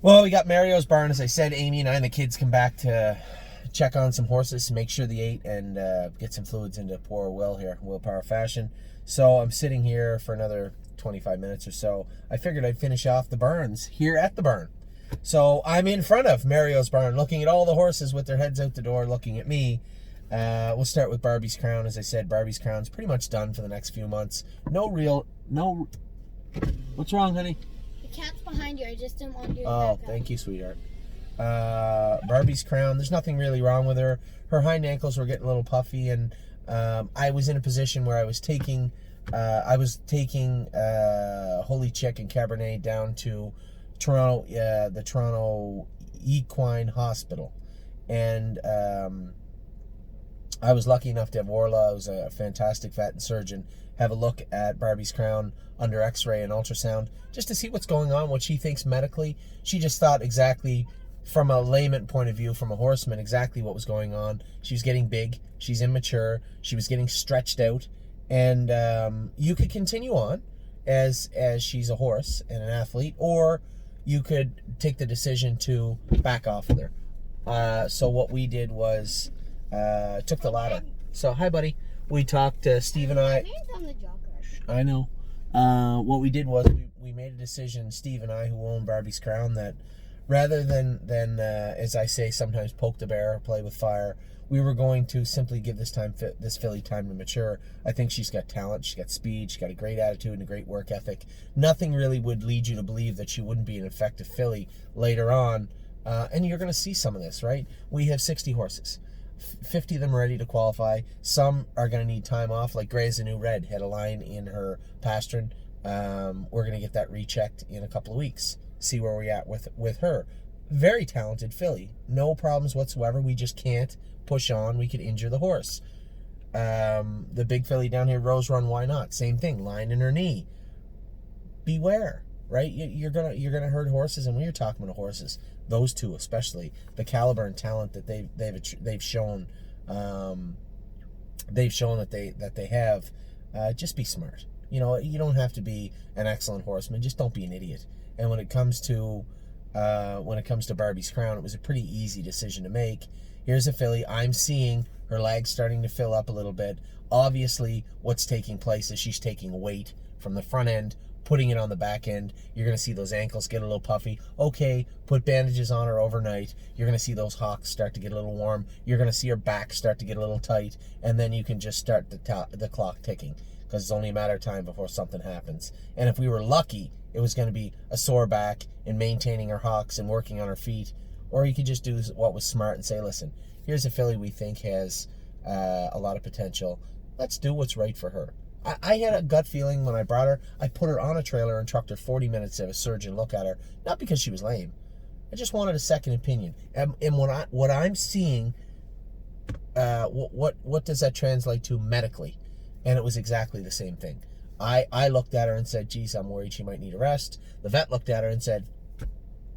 Well, we got Mario's barn, as I said. Amy and I and the kids come back to check on some horses, make sure they ate, and get some fluids into poor Will here, Will Power Fashion. So I'm sitting here for another 25 minutes or so. I figured I'd finish off the barns here at the barn. So I'm in front of Mario's barn, looking at all the horses with their heads out the door, looking at me. We'll start with Barbie's Crown. As I said, Barbie's Crown's pretty much done for the next few months. No. What's wrong, honey? The cat's behind you. I just didn't want you to Oh, back up. thank you, sweetheart. Barbie's Crown, there's nothing really wrong with her. Her hind ankles were getting a little puffy, and I was in a position where I was taking Holy Chick and Cabernet down to Toronto, the Toronto Equine Hospital, and I was lucky enough to have Orla, who's a fantastic vet surgeon, have a look at Barbie's Crown under x-ray and ultrasound just to see what's going on, what she thinks medically. She just thought exactly, from a layman point of view, from a horseman, exactly what was going on. She was getting big, she's immature, she was getting stretched out, and you could continue on as she's a horse and an athlete, or you could take the decision to back off with her. So what we did was took the latter. So, hi, buddy. We talked to Steve and I. On the jogger. I know. What we did was we made a decision, Steve and I, who own Barbie's Crown, that rather than as I say, sometimes poke the bear, play with fire, we were going to simply give this filly time to mature. I think she's got talent, she's got speed, she's got a great attitude and a great work ethic. Nothing really would lead you to believe that she wouldn't be an effective filly later on. And you're going to see some of this, right? We have 60 horses. 50 of them are ready to qualify. Some are going to need time off, like Gray's a New Red had a line in her pastern. We're going to get that rechecked in a couple of weeks, see where we're at with her. Very talented filly, no problems whatsoever. We just can't push on. We could injure the horse. The big filly down here, Rose Run, Why Not? Same thing, line in her knee. Beware, right? You're gonna hurt horses, and when you're talking about horses, those two especially, the caliber and talent that they've shown, that they have. Just be smart. You know, you don't have to be an excellent horseman. Just don't be an idiot. And when it comes to Barbie's Crown, it was a pretty easy decision to make. Here's a filly. I'm seeing her legs starting to fill up a little bit. Obviously, what's taking place is she's taking weight from the front end, putting it on the back end. You're going to see those ankles get a little puffy. Okay, put bandages on her overnight. You're going to see those hocks start to get a little warm. You're going to see her back start to get a little tight, and then you can just start the clock ticking, because it's only a matter of time before something happens. And if we were lucky, it was going to be a sore back and maintaining her hocks and working on her feet. Or you could just do what was smart and say, listen, here's a filly we think has a lot of potential. Let's do what's right for her. I had a gut feeling when I brought her. I put her on a trailer and trucked her 40 minutes to have a surgeon look at her. Not because she was lame. I just wanted a second opinion. And what I'm seeing, what does that translate to medically? And it was exactly the same thing. I looked at her and said, geez, I'm worried she might need a rest. The vet looked at her and said,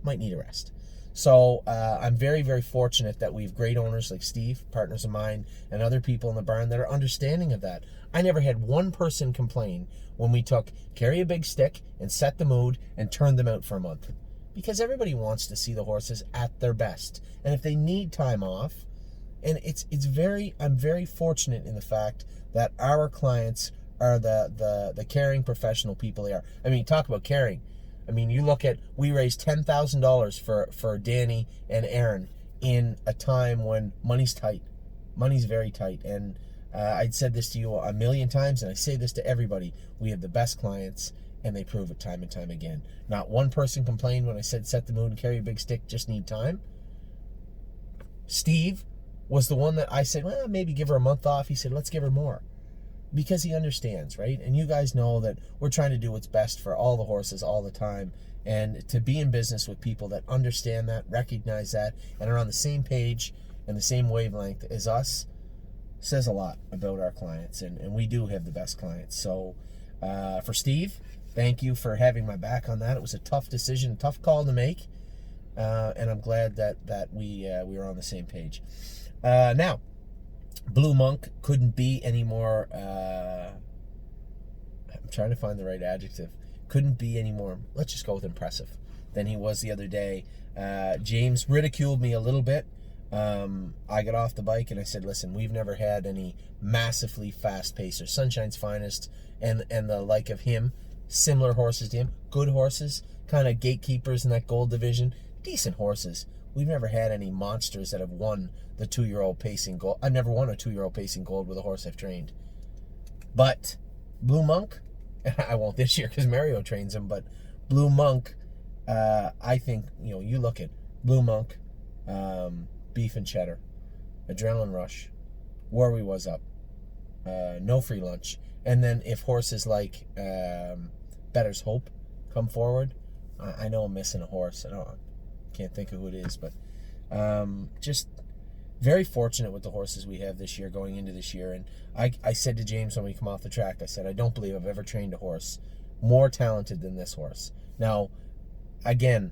might need a rest. So I'm very, very fortunate that we have great owners like Steve, partners of mine, and other people in the barn that are understanding of that. I never had one person complain when we took Carry a Big Stick and Set the Mood and turned them out for a month. Because everybody wants to see the horses at their best. And if they need time off, and I'm very fortunate in the fact that our clients are the caring professional people they are. I mean, talk about caring. I mean, you look at, we raised $10,000 for Danny and Aaron in a time when money's tight. Money's very tight. And I'd said this to you a million times, and I say this to everybody. We have the best clients, and they prove it time and time again. Not one person complained when I said Set the Mood and Carry a Big Stick, just need time. Steve was the one that I said, well, maybe give her a month off. He said, let's give her more. Because he understands, right? And you guys know that we're trying to do what's best for all the horses all the time. And to be in business with people that understand that, recognize that, and are on the same page and the same wavelength as us says a lot about our clients. And we do have the best clients. So for Steve, thank you for having my back on that. It was a tough decision, tough call to make. And I'm glad that we were on the same page. Now, Blue Monk couldn't be any more, I'm trying to find the right adjective, couldn't be any more, let's just go with impressive than he was the other day. James ridiculed me a little bit. I got off the bike and I said, listen, we've never had any massively fast pacers. Sunshine's Finest and the like of him, similar horses to him, good horses, kind of gatekeepers in that gold division, decent horses. We've never had any monsters that have won the 2-year-old pacing gold. I've never won a 2-year-old pacing gold with a horse I've trained. But Blue Monk, I won't this year because Mario trains him, but Blue Monk, I think, you look at Blue Monk, Beef and Cheddar, Adrenaline Rush, Warwy Was Up, No Free Lunch, and then if horses like Better's Hope come forward, I know I'm missing a horse. Can't think of who it is, but just very fortunate with the horses we have this year going into this year. And I said to James when we come off the track, I said, I don't believe I've ever trained a horse more talented than this horse. Now, again,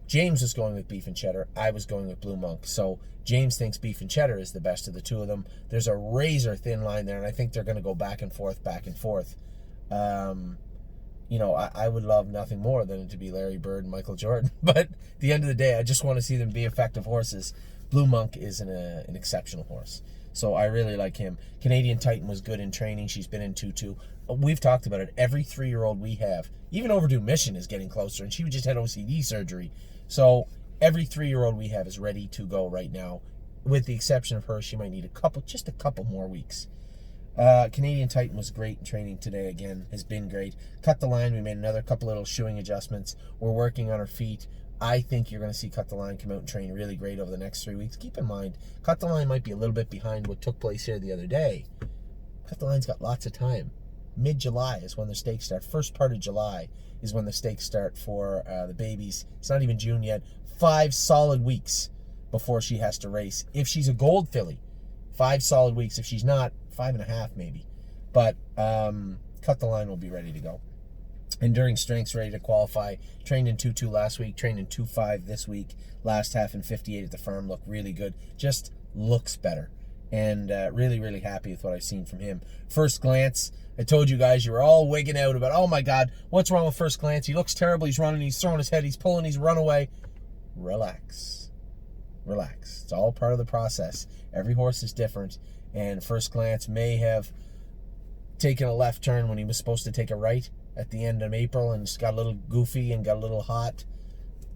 James was going with Beef and Cheddar. I was going with Blue Monk. So James thinks Beef and Cheddar is the best of the two of them. There's a razor thin line there, and I think they're going to go back and forth, back and forth. I would love nothing more than it to be Larry Bird and Michael Jordan. But at the end of the day, I just want to see them be effective horses. Blue Monk is an exceptional horse. So I really like him. Canadian Titan was good in training. She's been in 2-2. We've talked about it. Every 3-year-old we have, even Overdue Mission is getting closer, and she just had OCD surgery. So every 3-year-old we have is ready to go right now. With the exception of her, she might need just a couple more weeks. Canadian Titan was great in training today again, has been great. Cut the Line, we made another couple little shoeing adjustments. We're working on her feet. I think you're going to see Cut the Line come out and train really great over the next 3 weeks. Keep in mind, Cut the Line might be a little bit behind what took place here the other day. Cut the Line's got lots of time. Mid-July is when the stakes start. First part of July is when the stakes start for the babies. It's not even June yet. 5 solid weeks before she has to race. If she's a gold filly, 5 solid weeks. If she's not, 5.5 maybe. But Cut the Line will be ready to go. Enduring Strength's ready to qualify. Trained in 2-2 last week. Trained in 2-5 this week. Last half in 58 at the farm. Looked really good. Just looks better. And really, really happy with what I've seen from him. First Glance. I told you guys you were all wigging out about, oh my God, what's wrong with First Glance? He looks terrible. He's running. He's throwing his head. He's pulling. He's run away. Relax. Relax. It's all part of the process. Every horse is different. And First Glance may have taken a left turn when he was supposed to take a right at the end of April and just got a little goofy and got a little hot.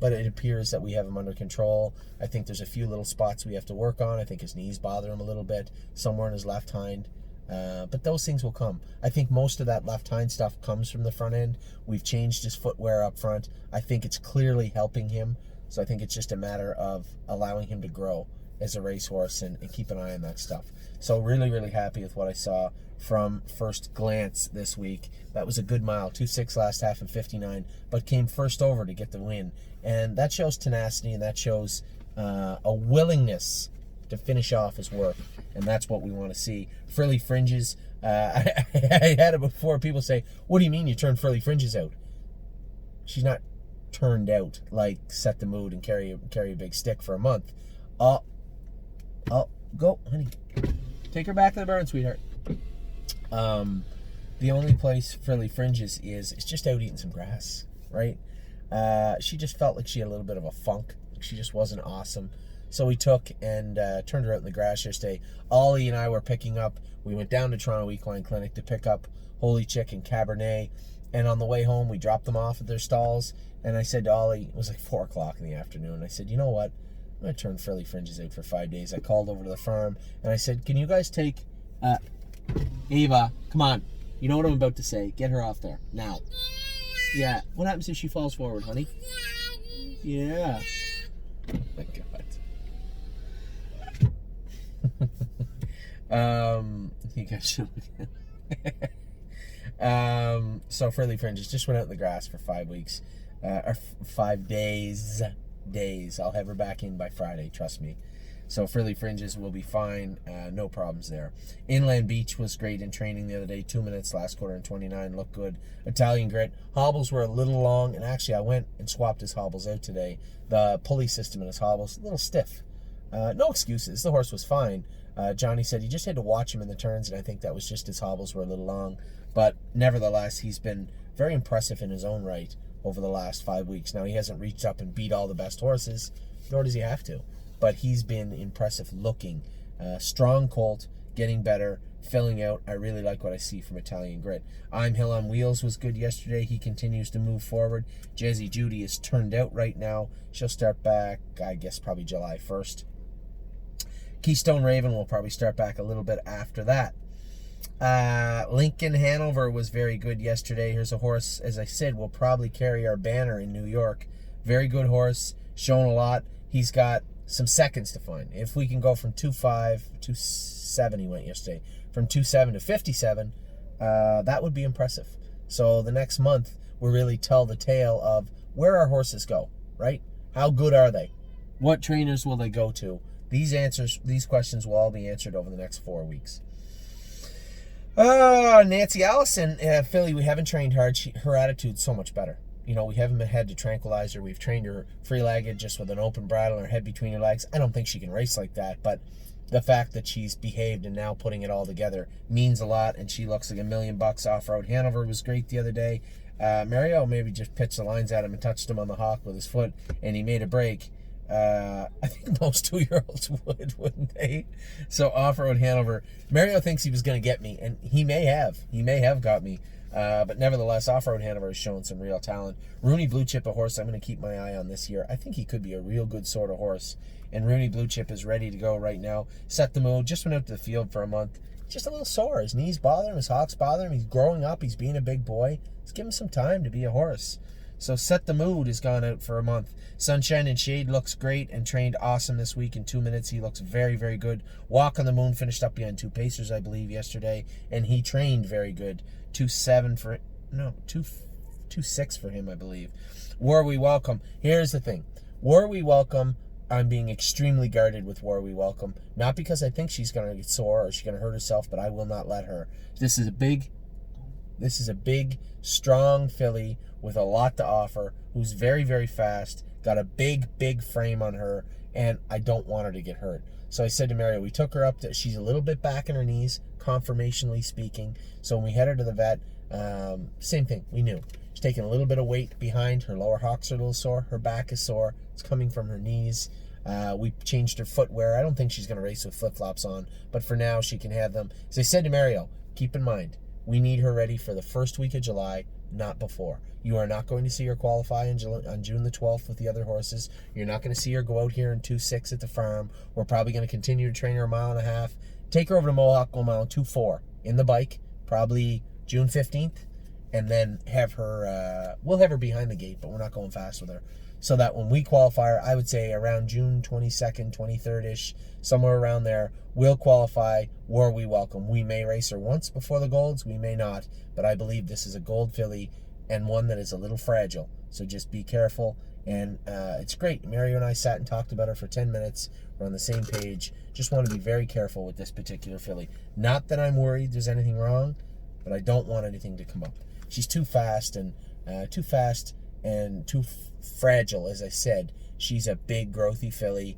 But it appears that we have him under control. I think there's a few little spots we have to work on. I think his knees bother him a little bit, somewhere in his left hind. But those things will come. I think most of that left hind stuff comes from the front end. We've changed his footwear up front. I think it's clearly helping him. So I think it's just a matter of allowing him to grow as a racehorse and keep an eye on that stuff. So really, really happy with what I saw from First Glance this week. That was a good mile, 2.6 last half and 59, but came first over to get the win. And that shows tenacity, and that shows a willingness to finish off his work. And that's what we want to see. Frilly Fringes, I had it before. People say, what do you mean you turn Frilly Fringes out? She's not turned out like Set the Mood and carry a big stick for a month. Go, honey. Take her back to the barn, sweetheart. The only place Frilly Fringes is just out eating some grass, right? She just felt like she had a little bit of a funk. She just wasn't awesome. So we took and turned her out in the grass yesterday. Ollie and I were picking up. We went down to Toronto Equine Clinic to pick up Holy Chick and Cabernet. And on the way home, we dropped them off at their stalls. And I said to Ollie, it was like 4 o'clock in the afternoon. I said, you know what? I'm going to turn Frilly Fringes out for 5 days. I called over to the farm and I said, can you guys take Ava, come on. You know what I'm about to say. Get her off there. Now. Yeah. What happens if she falls forward, honey? Yeah. Oh my God. You guys should so Frilly Fringes just went out in the grass for 5 weeks. Or 5 days. I'll have her back in by Friday, trust me. So Frilly Fringes will be fine. No problems there. Inland Beach was great in training the other day. 2 minutes last quarter and 29. Looked good. Italian Grit. Hobbles were a little long. And actually, I went and swapped his hobbles out today. The pulley system in his hobbles, a little stiff. No excuses. The horse was fine. Johnny said he just had to watch him in the turns. And I think that was just his hobbles were a little long. But nevertheless, he's been very impressive in his own right over the last 5 weeks. Now, he hasn't reached up and beat all the best horses, nor does he have to. But he's been impressive looking. Strong colt, getting better, filling out. I really like what I see from Italian Grit. I'm Hill on Wheels was good yesterday. He continues to move forward. Jazzy Judy is turned out right now. She'll start back, I guess, probably July 1st. Keystone Raven will probably start back a little bit after that. Lincoln Hanover was very good yesterday. Here's a horse, as I said, will probably carry our banner in New York. Very good horse, shown a lot. He's got some seconds to find. If we can go from 2.5, 2.7 he went yesterday, from 2.7 to 57, that would be impressive. So the next month, we'll really tell the tale of where our horses go, right? How good are they? What trainers will they go to? These questions will all be answered over the next 4 weeks. Nancy Allison, filly, we haven't trained hard. Her attitude's so much better. You know, we haven't had to tranquilize her. We've trained her free-legged, just with an open bridle and her head between her legs. I don't think she can race like that, but the fact that she's behaved and now putting it all together means a lot, and she looks like $1 million. Off-Road Hanover was great the other day. Mario maybe just pitched the lines at him and touched him on the hock with his foot, and he made a break. I think most 2-year-olds would, wouldn't they? So Off-Road Hanover, Mario thinks he was going to get me, and he may have got me. But nevertheless, Off-Road Hanover has shown some real talent. Rooney Blue Chip, a horse I'm going to keep my eye on this year. I think he could be a real good sort of horse. And Rooney Blue Chip is ready to go right now. Set the mood. Just went out to the field for a month. Just a little sore. His knees bother him. His hocks bother him. He's growing up. He's being a big boy. Let's give him some time to be a horse. So Set the Mood has gone out for a month. Sunshine and Shade looks great and trained awesome this week in 2 minutes. He looks very, very good. Walk on the Moon finished up behind 2 pacers, I believe, yesterday. And he trained very good. 2.7 for... No, 2.6 for him, I believe. War We Welcome. Here's the thing. War We Welcome, I'm being extremely guarded with War We Welcome. Not because I think she's going to get sore or she's going to hurt herself, but I will not let her. This is a big, strong filly with a lot to offer, who's very, very fast, got a big frame on her, and I don't want her to get hurt. So I said to Mario, we took her up to, she's a little bit back in her knees, conformationally speaking. So when we headed to the vet, same thing, we knew. She's taking a little bit of weight behind, her lower hocks are a little sore, her back is sore, it's coming from her knees. We changed her footwear. I don't think she's going to race with flip-flops on, but for now she can have them. As I said to Mario, keep in mind, we need her ready for the first week of July, not before. You are not going to see her qualify on June the 12th with the other horses. You're not going to see her go out here in 2.6 at the farm. We're probably going to continue to train her 1.5 miles. Take her over to Mohawk, go a mile 2.4 in the bike, probably June 15th, and then have her, we'll have her behind the gate, but we're not going fast with her. So that when we qualify her, I would say around June 22nd, 23rd-ish, somewhere around there, we'll qualify War We Welcome. We may race her once before the Golds, we may not, but I believe this is a Gold filly and one that is a little fragile. So just be careful, and it's great. Mario and I sat and talked about her for 10 minutes. We're on the same page. Just want to be very careful with this particular filly. Not that I'm worried there's anything wrong, but I don't want anything to come up. She's too fast and too fragile, as I said. She's a big, growthy filly.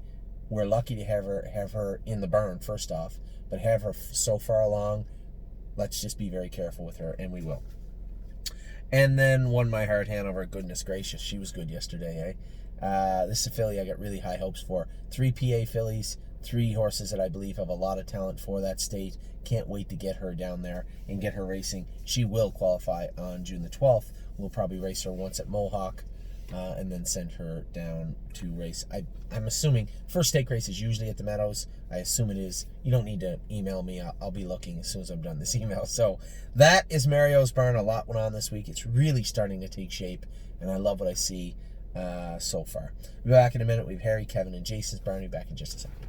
We're lucky to have her in the barn, first off, but have her so far along. Let's just be very careful with her, and we will. And then Won My Heart Hanover. Goodness gracious, she was good yesterday, eh? This is a filly I got really high hopes for. 3 PA fillies, 3 horses that I believe have a lot of talent for that state. Can't wait to get her down there and get her racing. She will qualify on June the 12th. We'll probably race her once at Mohawk, and then send her down to race. I'm assuming first stake race is usually at the Meadows. I assume it is. You don't need to email me. I'll be looking as soon as I'm done this email. So that is Mario's barn. A lot went on this week. It's really starting to take shape, and I love what I see so far. We'll be back in a minute. We have Harry, Kevin, and Jason's barn. We'll be back in just a second.